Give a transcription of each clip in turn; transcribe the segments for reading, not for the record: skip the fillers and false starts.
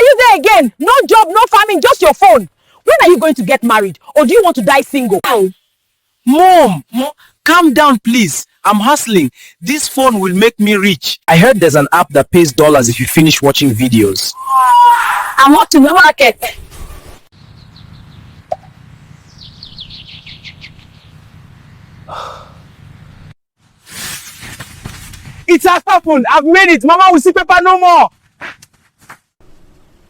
you there again? No job, no farming, just your phone. When are you going to get married? Or do you want to die single? Mom, calm down, please. I'm hustling. This phone will make me rich. I heard there's an app that pays dollars if you finish watching videos. I'm off to the market. It has happened. I've made it. Mama will see paper no more.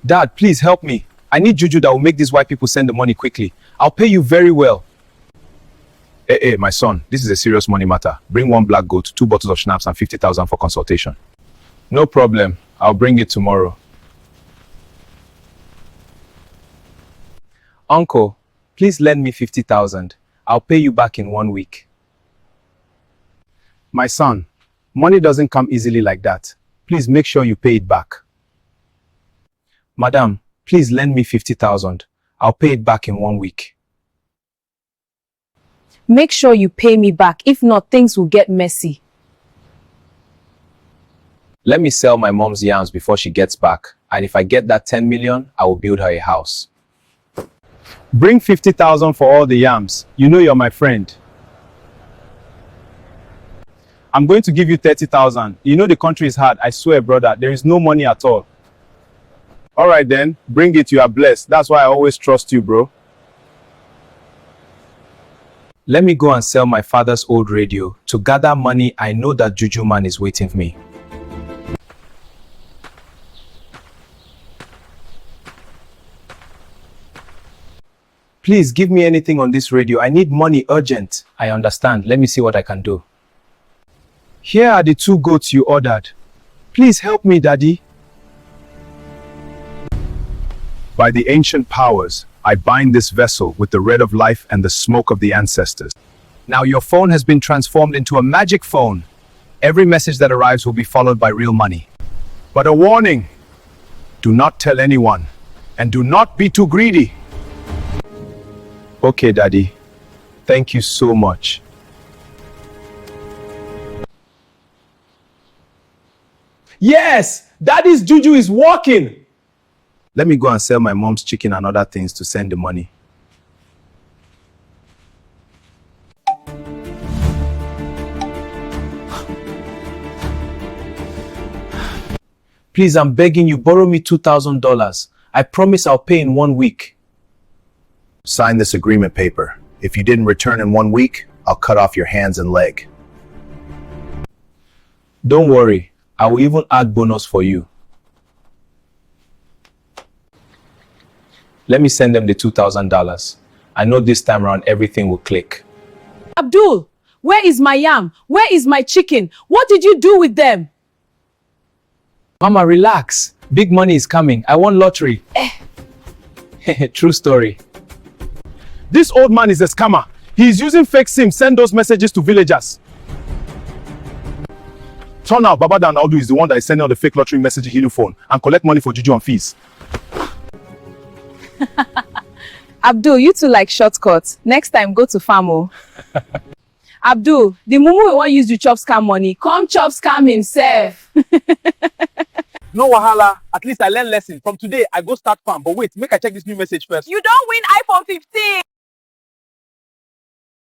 Dad, please help me. I need juju that will make these white people send the money quickly. I'll pay you very well. Hey, my son, this is a serious money matter. Bring 1 black goat, 2 bottles of schnapps, and 50,000 for consultation. No problem. I'll bring it tomorrow. Uncle, please lend me 50,000. I'll pay you back in 1 week. My son, money doesn't come easily like that. Please make sure you pay it back. Madam, please lend me 50,000. I'll pay it back in 1 week. Make sure you pay me back. If not, things will get messy. Let me sell my mom's yams before she gets back. And if I get that 10 million, I will build her a house. Bring 50,000 for all the yams. You know you're my friend. I'm going to give you 30,000. You know the country is hard. I swear, brother, there is no money at all. All right then, bring it. You are blessed. That's why I always trust you, bro. Let me go and sell my father's old radio. To gather money, I know that Juju man is waiting for me. Please give me anything on this radio. I need money urgent. I understand. Let me see what I can do. Here are the 2 goats you ordered. Please help me, Daddy. By the ancient powers, I bind this vessel with the red of life and the smoke of the ancestors. Now your phone has been transformed into a magic phone. Every message that arrives will be followed by real money. But a warning, do not tell anyone, and do not be too greedy. Okay, Daddy. Thank you so much. Yes! Daddy's juju is working! Let me go and sell my mom's chicken and other things to send the money. Please, I'm begging you, borrow me $2,000. I promise I'll pay in 1 week. Sign this agreement paper. If you didn't return in 1 week, I'll cut off your hands and leg. Don't worry, I will even add bonus for you. Let me send them the $2,000. I know this time around everything will click. Abdul, where is my yam? Where is my chicken? What did you do with them? Mama, relax. Big money is coming. I won lottery. True story. This old man is a scammer. He is using fake SIM, send those messages to villagers. Turn out, Baba Dan Aldu is the one that is sending out the fake lottery message hidden phone and collect money for juju and fees. Abdul, you two like shortcuts. Next time, go to farm. Abdul, the mumu we want use to chop scam money. Come chop scam himself. No wahala. At least I learned lesson. From today, I go start farm. But wait, make I check this new message first. You don't win iPhone 15.